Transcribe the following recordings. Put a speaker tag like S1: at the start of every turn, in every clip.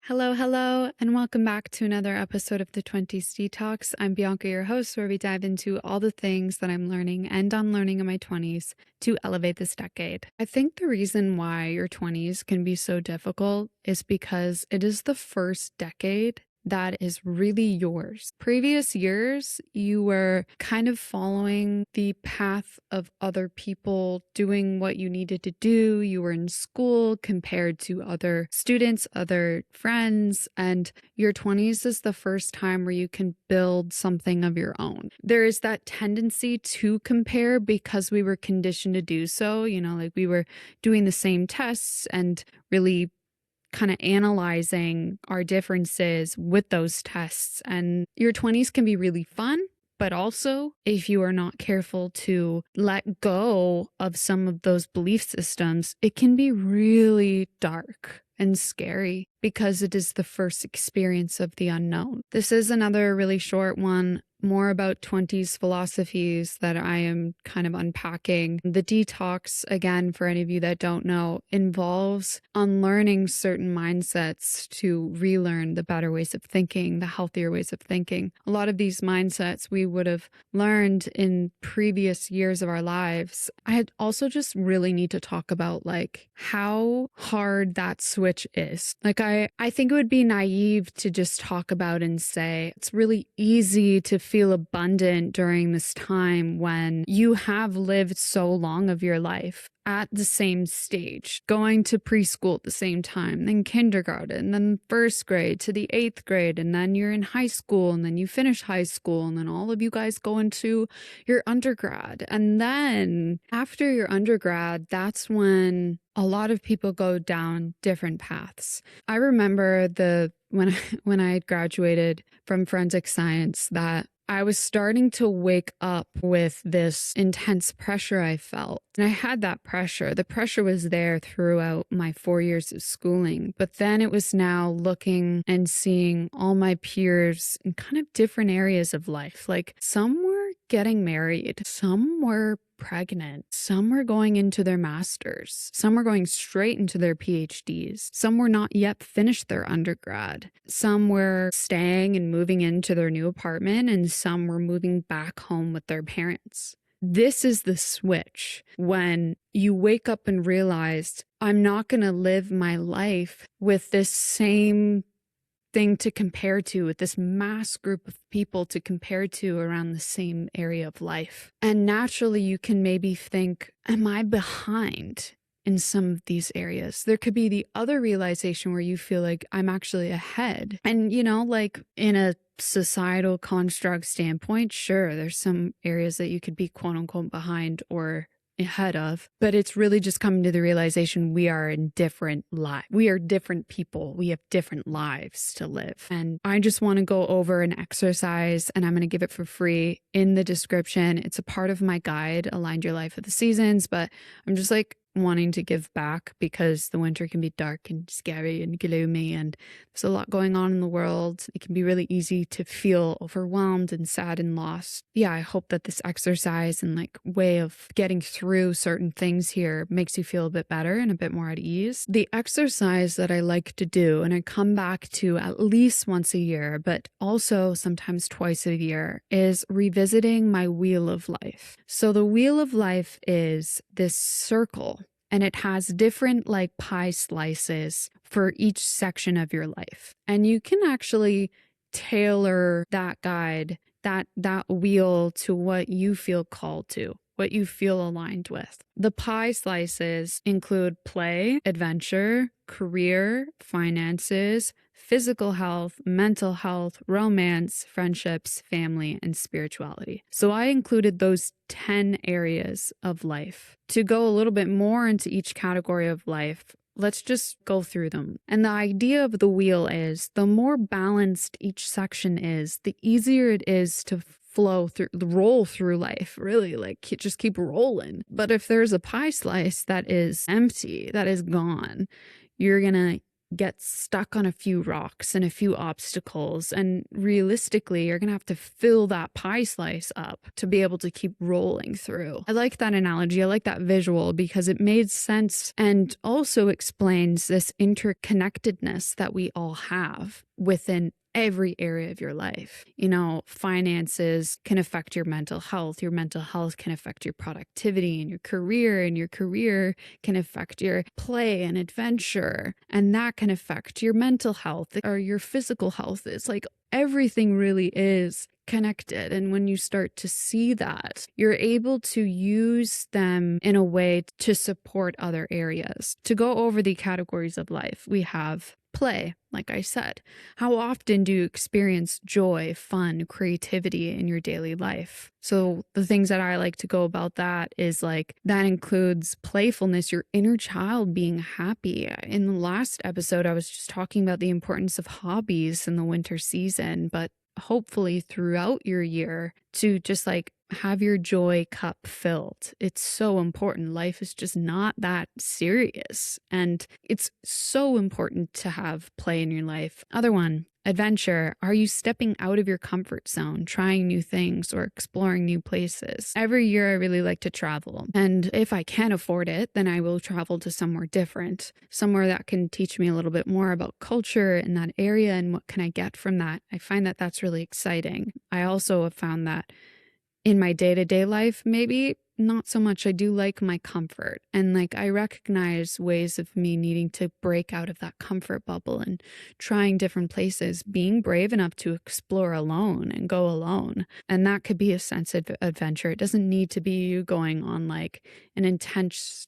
S1: Hello, hello, and welcome back to another episode of the Twenties Detox. I'm Bianca, your host, where we dive into all the things that I'm learning and unlearning in my 20s to elevate this decade. I think the reason why your 20s can be so difficult is because it is the first decade that is really yours. Previous years, you were kind of following the path of other people, doing what you needed to do. You were in school compared to other students, other friends, and your 20s is the first time where you can build something of your own. There is that tendency to compare because we were conditioned to do so. Like we were doing the same tests and really kind of analyzing our differences with those tests. And your 20s can be really fun, but also if you are not careful to let go of some of those belief systems, it can be really dark and scary because it is the first experience of the unknown. This is another really short one, more about 20s philosophies that I am kind of unpacking. The detox, again, for any of you that don't know, involves unlearning certain mindsets to relearn the better ways of thinking, the healthier ways of thinking. A lot of these mindsets we would have learned in previous years of our lives. I also just really need to talk about like how hard that switch is. Like I think it would be naive to just talk about and say it's really easy to feel abundant during this time when you have lived so long of your life at the same stage, going to preschool at the same time, then kindergarten, then first grade to the 8th grade, and then you're in high school, and then you finish high school, and then all of you guys go into your undergrad. And then after your undergrad, that's when a lot of people go down different paths. I remember when I had graduated from forensic science that I was starting to wake up with this intense pressure I felt. And I had that pressure. The pressure was there throughout my 4 years of schooling. But then it was now looking and seeing all my peers in kind of different areas of life. Like some were getting married, some were pregnant, some were going into their masters, some were going straight into their PhDs, some were not yet finished their undergrad, some were staying and moving into their new apartment, and some were moving back home with their parents. This is the switch when you wake up and realize, I'm not going to live my life with this same thing to compare to, with this mass group of people to compare to around the same area of life. And naturally, you can maybe think, am I behind in some of these areas? There could be the other realization where you feel like I'm actually ahead. And, like in a societal construct standpoint, sure, there's some areas that you could be quote unquote behind or ahead of, but it's really just coming to the realization we are in different lives. We are different people. We have different lives to live. And I just want to go over an exercise, and I'm going to give it for free in the description. It's a part of my guide, Aligned Your Life with the Seasons, but I'm just like wanting to give back because the winter can be dark and scary and gloomy, and there's a lot going on in the world. It can be really easy to feel overwhelmed and sad and lost. Yeah, I hope that this exercise and like way of getting through certain things here makes you feel a bit better and a bit more at ease. The exercise that I like to do, and I come back to at least once a year, but also sometimes twice a year, is revisiting my wheel of life. So the wheel of life is this circle, and it has different like pie slices for each section of your life. And you can actually tailor that guide, that wheel to what you feel called to, what you feel aligned with. The pie slices include play, adventure, career, finances, physical health, mental health, romance, friendships, family, and spirituality. So I included those 10 areas of life. To go a little bit more into each category of life, let's just go through them. And the idea of the wheel is the more balanced each section is, the easier it is to roll through life, really, like just keep rolling. But if there's a pie slice that is empty, that is gone, you're gonna get stuck on a few rocks and a few obstacles. And realistically, you're going to have to fill that pie slice up to be able to keep rolling through. I like that analogy. I like that visual because it made sense and also explains this interconnectedness that we all have within every area of your life. Finances can affect your mental health. Your mental health can affect your productivity and your career can affect your play and adventure. And that can affect your mental health or your physical health. It's like everything really is connected. And when you start to see that, you're able to use them in a way to support other areas. To go over the categories of life, we have play, like I said. How often do you experience joy, fun, creativity in your daily life? So the things that I like to go about that is that includes playfulness, your inner child being happy. In the last episode, I was just talking about the importance of hobbies in the winter season, but hopefully throughout your year to just have your joy cup filled. It's so important. Life is just not that serious. And it's so important to have play in your life. Other one, adventure. Are you stepping out of your comfort zone, trying new things or exploring new places? Every year I really like to travel. And if I can afford it, then I will travel to somewhere different, somewhere that can teach me a little bit more about culture in that area and what can I get from that. I find that that's really exciting. I also have found that in my day-to-day life, maybe not so much. I do like my comfort. And I recognize ways of me needing to break out of that comfort bubble and trying different places, being brave enough to explore alone and go alone. And that could be a sense of adventure. It doesn't need to be you going on an intense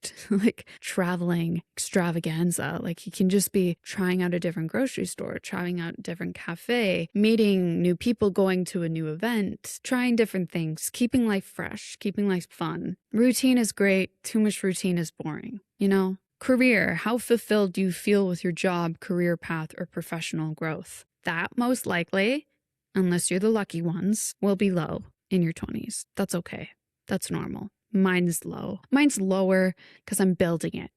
S1: traveling extravaganza. You can just be trying out a different grocery store, trying out a different cafe, meeting new people, going to a new event, trying different things, keeping life fresh, keeping life fun. Routine is great. Too much routine is boring. Career. How fulfilled do you feel with your job, career path, or professional growth? That most likely, unless you're the lucky ones, will be low in your 20s. That's okay. That's normal. Mine's low. Mine's lower because I'm building it.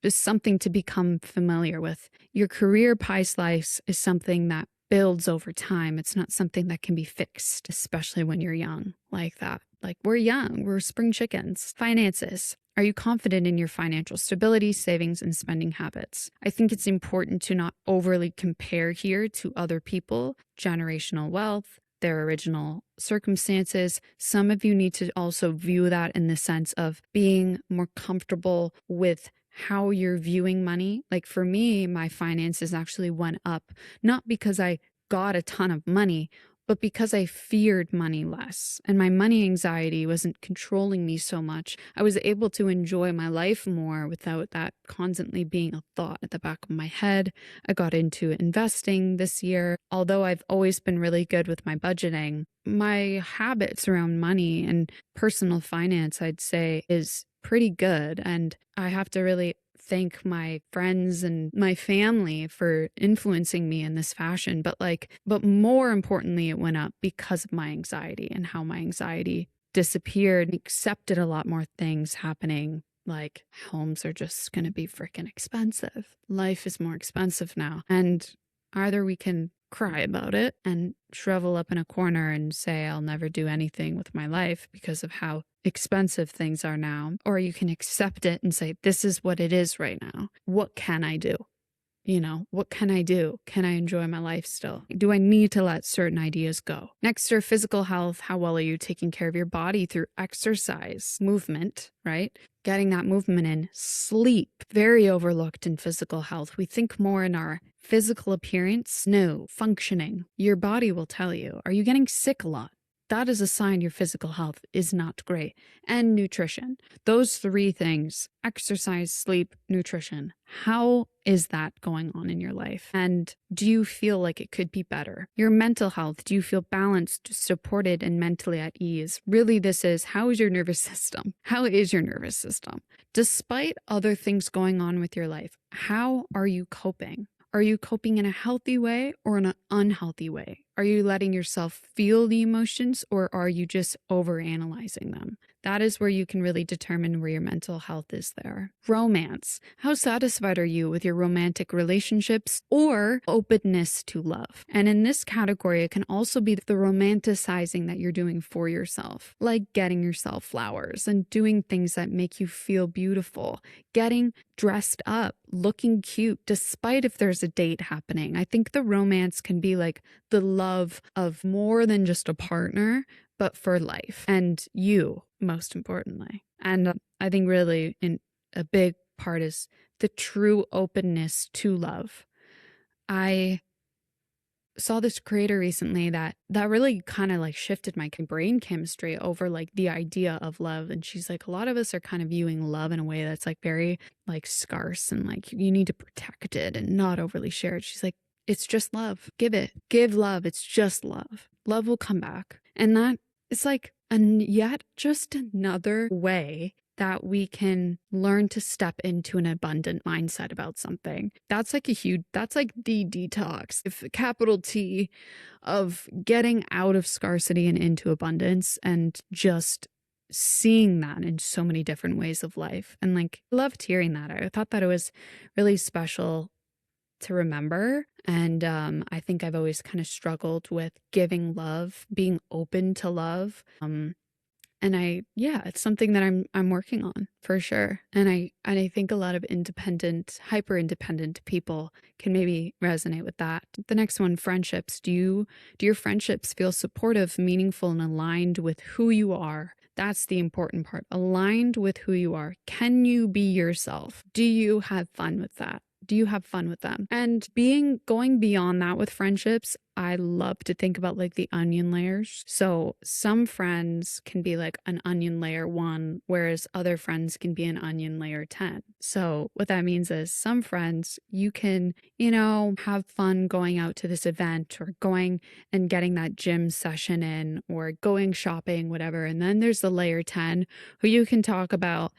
S1: It's something to become familiar with. Your career pie slice is something that builds over time. It's not something that can be fixed, especially when you're young like that. We're young, we're spring chickens. Finances. Are you confident in your financial stability, savings, and spending habits? I think it's important to not overly compare here to other people, generational wealth, their original circumstances. Some of you need to also view that in the sense of being more comfortable with how you're viewing money. For me, my finances actually went up, not because I got a ton of money, but because I feared money less and my money anxiety wasn't controlling me so much. I was able to enjoy my life more without that constantly being a thought at the back of my head. I got into investing this year. Although I've always been really good with my budgeting, my habits around money and personal finance, I'd say, is pretty good. And I have to really thank my friends and my family for influencing me in this fashion. But more importantly, it went up because of my anxiety and how my anxiety disappeared and accepted a lot more things happening. Homes are just going to be freaking expensive. Life is more expensive now. And either we can cry about it and shrivel up in a corner and say, I'll never do anything with my life because of how expensive things are now. Or you can accept it and say, this is what it is right now. What can I do? What can I do? Can I enjoy my life still? Do I need to let certain ideas go? Next are physical health. How well are you taking care of your body through exercise, movement, right? Getting that movement in. Sleep, very overlooked in physical health. We think more in our physical appearance. No, functioning. Your body will tell you. Are you getting sick a lot? That is a sign your physical health is not great. And nutrition. Those three things, exercise, sleep, nutrition. How is that going on in your life? And do you feel like it could be better? Your mental health, do you feel balanced, supported, and mentally at ease? Really, this is, how is your nervous system? How is your nervous system? Despite other things going on with your life, how are you coping? Are you coping in a healthy way or in an unhealthy way? Are you letting yourself feel the emotions or are you just overanalyzing them? That is where you can really determine where your mental health is there. Romance. How satisfied are you with your romantic relationships or openness to love? And in this category, it can also be the romanticizing that you're doing for yourself, like getting yourself flowers and doing things that make you feel beautiful, getting dressed up, looking cute, despite if there's a date happening. I think the romance can be like the love of more than just a partner, but for life and you, most importantly. And I think really a big part is the true openness to love. I saw this creator recently that really kind of like shifted my brain chemistry over like the idea of love. And she's like, a lot of us are kind of viewing love in a way that's like very like scarce and like you need to protect it and not overly share it. She's like, it's just love. Give love. It's just love. Love will come back. And that is like, and yet just another way that we can learn to step into an abundant mindset about something. That's like that's like the detox, if capital T, of getting out of scarcity and into abundance and just seeing that in so many different ways of life. And like, I loved hearing that. I thought that it was really special to remember. And I think I've always kind of struggled with giving love, being open to love. And it's something that I'm working on for sure. And I think a lot of hyper independent people can maybe resonate with that. The next one, friendships. Do your friendships feel supportive, meaningful, and aligned with who you are? That's the important part. Aligned with who you are. Can you be yourself? Do you have fun with that? Do you have fun with them? And going beyond that with friendships, I love to think about like the onion layers. So some friends can be like an onion layer 1, whereas other friends can be an onion layer 10. So what that means is some friends you can, have fun going out to this event or going and getting that gym session in or going shopping, whatever. And then there's the layer 10 who you can talk about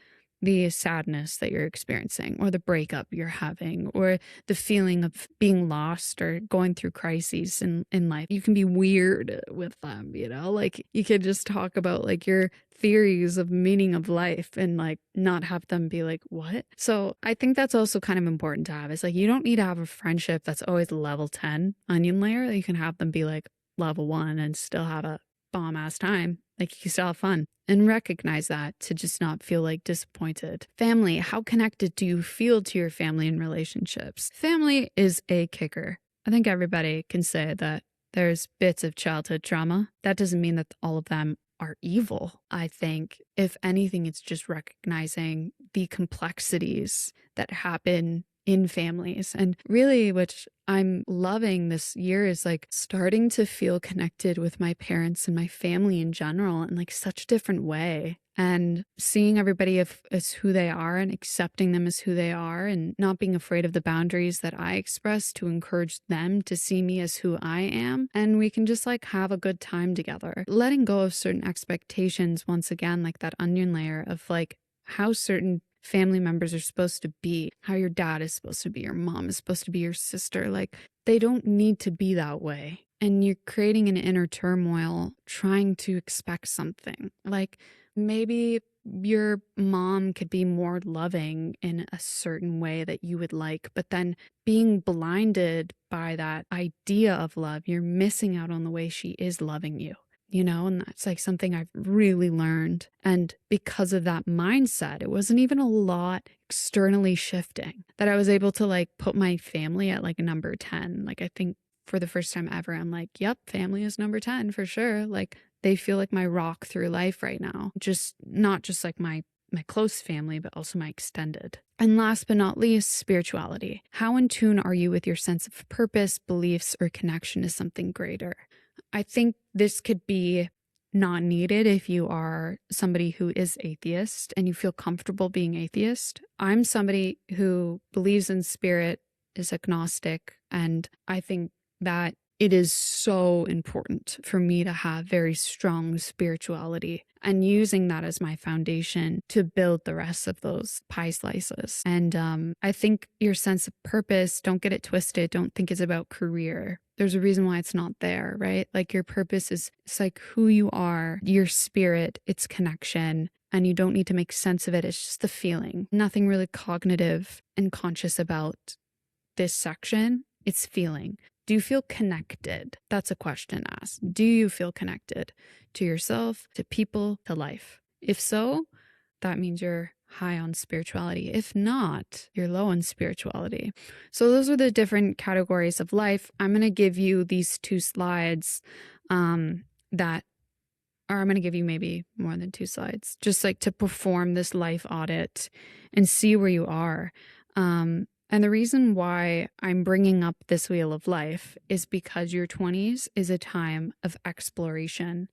S1: the sadness that you're experiencing or the breakup you're having or the feeling of being lost or going through crises in life. You can be weird with them, like you could just talk about like your theories of meaning of life and like not have them be like, what? So I think that's also kind of important to have. It's like, you don't need to have a friendship that's always level 10 onion layer. You can have them be like level 1 and still have a bomb ass time. Like you can still have fun and recognize that to just not feel like disappointed. Family, how connected do you feel to your family and relationships? Family is a kicker. I think everybody can say that there's bits of childhood trauma. That doesn't mean that all of them are evil. I think if anything, it's just recognizing the complexities that happen in families. And really, which I'm loving this year is like starting to feel connected with my parents and my family in general in like such a different way. And seeing everybody as who they are and accepting them as who they are and not being afraid of the boundaries that I express to encourage them to see me as who I am. And we can just like have a good time together. Letting go of certain expectations, once again, like that onion layer of like how certain family members are supposed to be, how your dad is supposed to be, your mom is supposed to be, your sister. Like they don't need to be that way. And you're creating an inner turmoil trying to expect something. Like maybe your mom could be more loving in a certain way that you would like, but then being blinded by that idea of love, you're missing out on the way she is loving you. And that's like something I've really learned. And because of that mindset, it wasn't even a lot externally shifting that I was able to like put my family at like a number 10. Like I think for the first time ever, I'm like, yep, family is number 10 for sure. Like they feel like my rock through life right now. Just not just like my close family, but also my extended. And last but not least, spirituality. How in tune are you with your sense of purpose, beliefs, or connection to something greater? I think this could be not needed if you are somebody who is atheist and you feel comfortable being atheist. I'm somebody who believes in spirit, is agnostic, and I think that it is so important for me to have very strong spirituality and using that as my foundation to build the rest of those pie slices. And I think your sense of purpose, don't get it twisted. Don't think it's about career. There's a reason why it's not there, right? Like your purpose is, it's like who you are, your spirit, it's connection. And you don't need to make sense of it. It's just the feeling. Nothing really cognitive and conscious about this section. It's feeling. Do you feel connected? That's a question asked. Do you feel connected to yourself, to people, to life? If so, that means you're high on spirituality. If not, you're low on spirituality. So those are the different categories of life. I'm going to give you these 2 slides that or I'm going to give you maybe more than 2 slides, just like to perform this life audit and see where you are. And the reason why I'm bringing up this wheel of life is because your 20s is a time of exploration.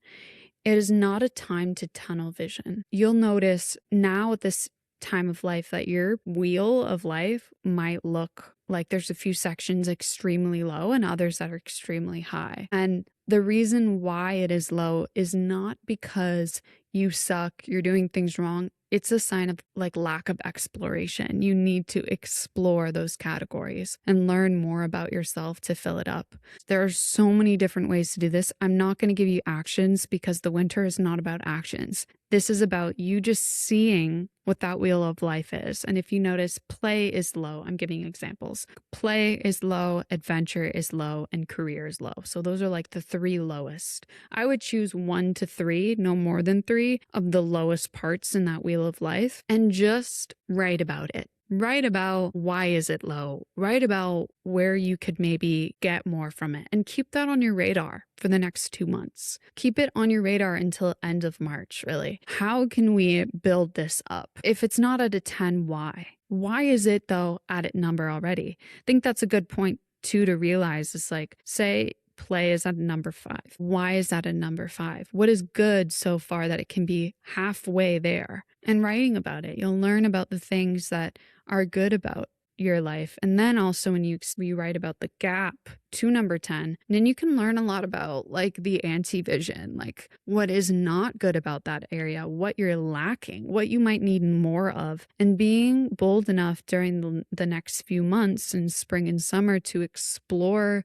S1: It is not a time to tunnel vision. You'll notice now at this time of life that your wheel of life might look like there's a few sections extremely low and others that are extremely high. And the reason why it is low is not because you suck, you're doing things wrong. It's a sign of like lack of exploration. You need to explore those categories and learn more about yourself to fill it up. There are so many different ways to do this. I'm not going to give you actions because the winter is not about actions. This is about you just seeing what that wheel of life is. And if you notice, play is low. I'm giving you examples. Play is low, adventure is low, and career is low. So those are like the 3 lowest. I would choose 1 to 3, no more than 3 of the lowest parts in that wheel of life and just write about it. Write about why is it low. Write about where you could maybe get more from it and keep that on your radar for the next 2 months. Keep it on your radar until end of March, really. How can we build this up? If it's not at a 10, why? Why is it though at a number already? I think that's a good point too to realize is like, say play is at a number 5. Why is that a number 5? What is good so far that it can be halfway there? And writing about it, you'll learn about the things that are good about your life. And then also when you write about the gap to number 10, then you can learn a lot about like the anti-vision, like what is not good about that area, what you're lacking, what you might need more of, and being bold enough during the next few months in spring and summer to explore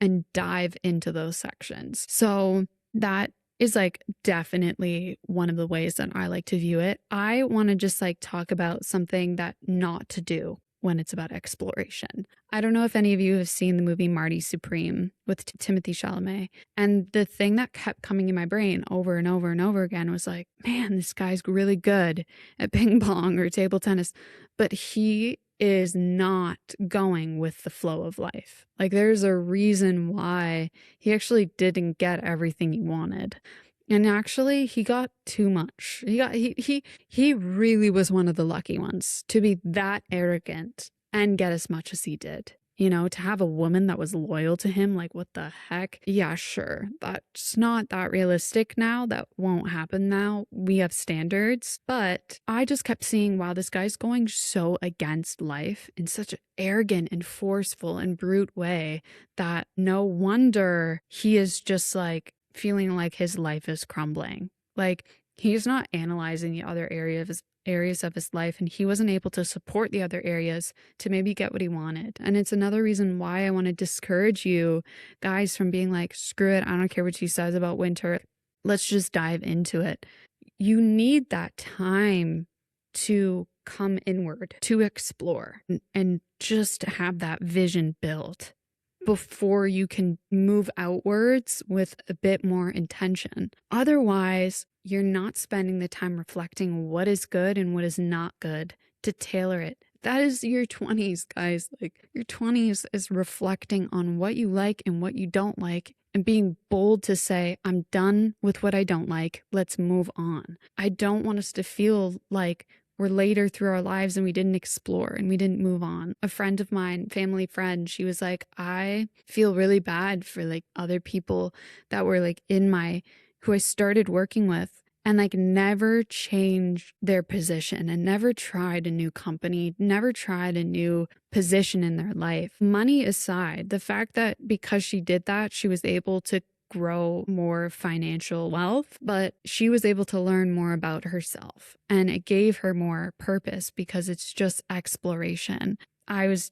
S1: and dive into those sections. So that is like definitely one of the ways that I like to view it. I want to just like talk about something that not to do when it's about exploration. I don't know if any of you have seen the movie Marty Supreme with Timothy Chalamet. And the thing that kept coming in my brain over and over and over again was like, man, this guy's really good at ping pong or table tennis, but he is not going with the flow of life. Like there's a reason why he actually didn't get everything he wanted. And actually he got too much. He really was one of the lucky ones to be that arrogant and get as much as he did. You know, to have a woman that was loyal to him, like what the heck? Yeah, sure. That's not that realistic now. That won't happen now. We have standards. But I just kept seeing, wow, this guy's going so against life in such an arrogant and forceful and brute way that no wonder he is just like feeling like his life is crumbling. Like he's not analyzing the other areas of his life, and he wasn't able to support the other areas to maybe get what he wanted. And it's another reason why I want to discourage you guys from being like, screw it, I don't care what she says about winter, let's just dive into it. You need that time to come inward, to explore, and just have that vision built before you can move outwards with a bit more intention. Otherwise, you're not spending the time reflecting what is good and what is not good to tailor it. That is your 20s, guys. Like your 20s is reflecting on what you like and what you don't like and being bold to say, I'm done with what I don't like. Let's move on. I don't want us to feel like we're later through our lives and we didn't explore and we didn't move on. A friend of mine, family friend, she was like, I feel really bad for like other people that were like who I started working with and like never change their position and never tried a new company, never tried a new position in their life. Money aside, the fact that because she did that, she was able to grow more financial wealth, but she was able to learn more about herself, and it gave her more purpose because it's just exploration. I was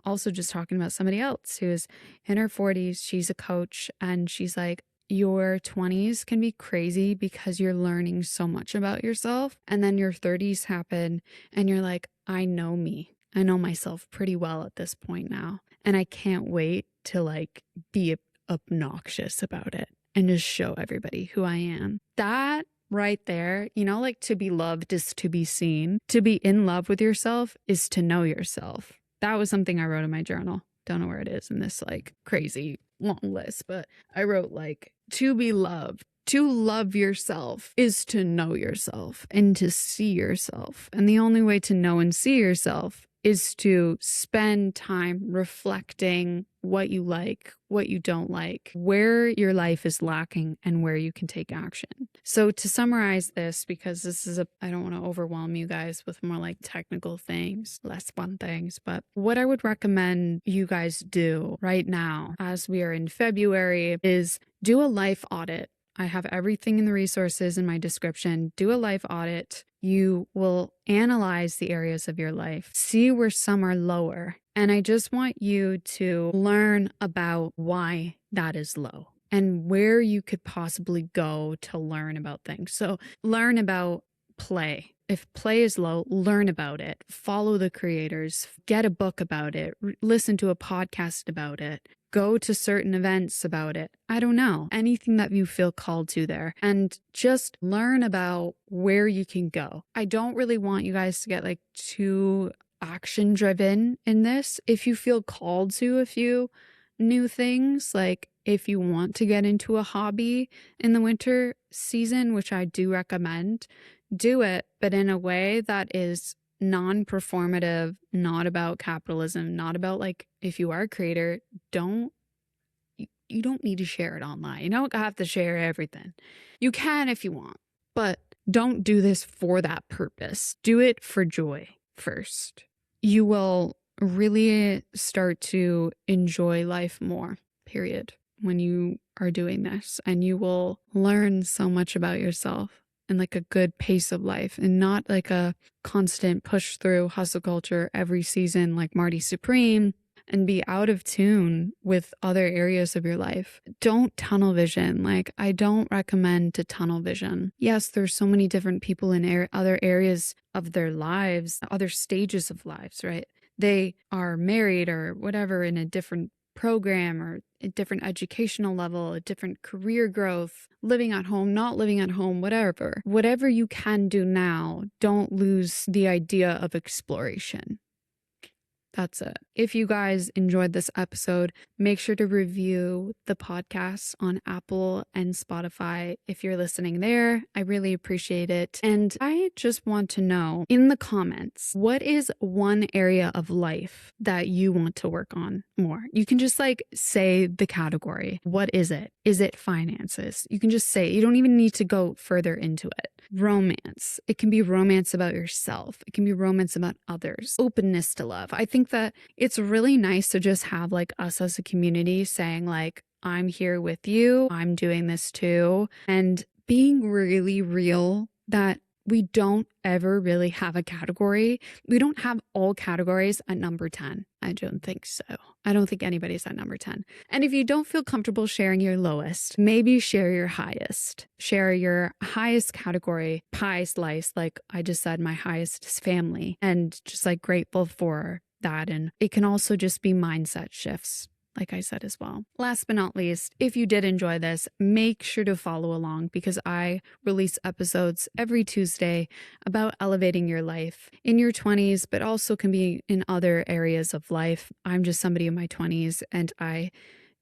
S1: also just talking about somebody else who is in her 40s. She's a coach, and she's like, your 20s can be crazy because you're learning so much about yourself. And then your 30s happen and you're like, I know me. I know myself pretty well at this point now. And I can't wait to like be obnoxious about it and just show everybody who I am. That right there, like to be loved is to be seen. To be in love with yourself is to know yourself. That was something I wrote in my journal. Don't know where it is in this like crazy long list, but I wrote like, to be loved, to love yourself is to know yourself and to see yourself. And the only way to know and see yourself is to spend time reflecting what you like, what you don't like, where your life is lacking, and where you can take action. So to summarize this, because this is I don't want to overwhelm you guys with more like technical things, less fun things, but what I would recommend you guys do right now, as we are in February, is do a life audit. I have everything in the resources in my description. Do a life audit. You will analyze the areas of your life, see where some are lower. And I just want you to learn about why that is low and where you could possibly go to learn about things. So learn about play. If play is low, learn about it. Follow the creators. Get a book about it. Listen to a podcast about it. Go to certain events about it. I don't know. Anything that you feel called to there. And just learn about where you can go. I don't really want you guys to get like too action driven in this. If you feel called to a few new things, like if you want to get into a hobby in the winter season, which I do recommend, do it, but in a way that is non-performative, not about capitalism, not about like, if you are a creator, you don't need to share it online. You don't have to share everything. You can if you want, but don't do this for that purpose. Do it for joy first. You will really start to enjoy life more, period, when you are doing this, and you will learn so much about yourself and like a good pace of life, and not like a constant push through hustle culture every season like Marty Supreme, and be out of tune with other areas of your life. Don't tunnel vision. Like, I don't recommend to tunnel vision. Yes, there's so many different people in other areas of their lives, other stages of lives, right? They are married or whatever in a different program or a different educational level, a different career growth, living at home, not living at home, whatever. Whatever you can do now, don't lose the idea of exploration. That's it. If you guys enjoyed this episode, make sure to review the podcast on Apple and Spotify if you're listening there. I really appreciate it. And I just want to know in the comments, what is one area of life that you want to work on more? You can just like say the category. What is it? Is it finances? You can just say it. You don't even need to go further into it. Romance. It can be romance about yourself. It can be romance about others. Openness to love. I think that it's really nice to just have like us as a community saying like, I'm here with you. I'm doing this too. And being really real that we don't ever really have a category. We don't have all categories at number 10. I don't think so. I don't think anybody's at number 10. And if you don't feel comfortable sharing your lowest, maybe share your highest. Share your highest category, pie slice. Like I just said, my highest is family, and just like grateful for that. And it can also just be mindset shifts, like I said as well. Last but not least, if you did enjoy this, make sure to follow along, because I release episodes every Tuesday about elevating your life in your 20s, but also can be in other areas of life. I'm just somebody in my 20s, and I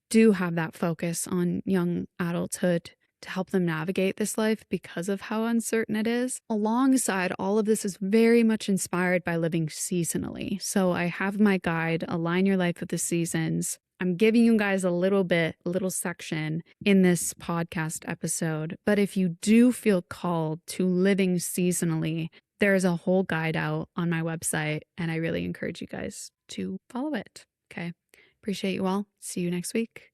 S1: do have that focus on young adulthood to help them navigate this life because of how uncertain it is. Alongside all of this is very much inspired by living seasonally. So I have my guide, Align Your Life with the Seasons. I'm giving you guys a little section in this podcast episode. But if you do feel called to living seasonally, there's a whole guide out on my website, and I really encourage you guys to follow it. Okay. Appreciate you all. See you next week.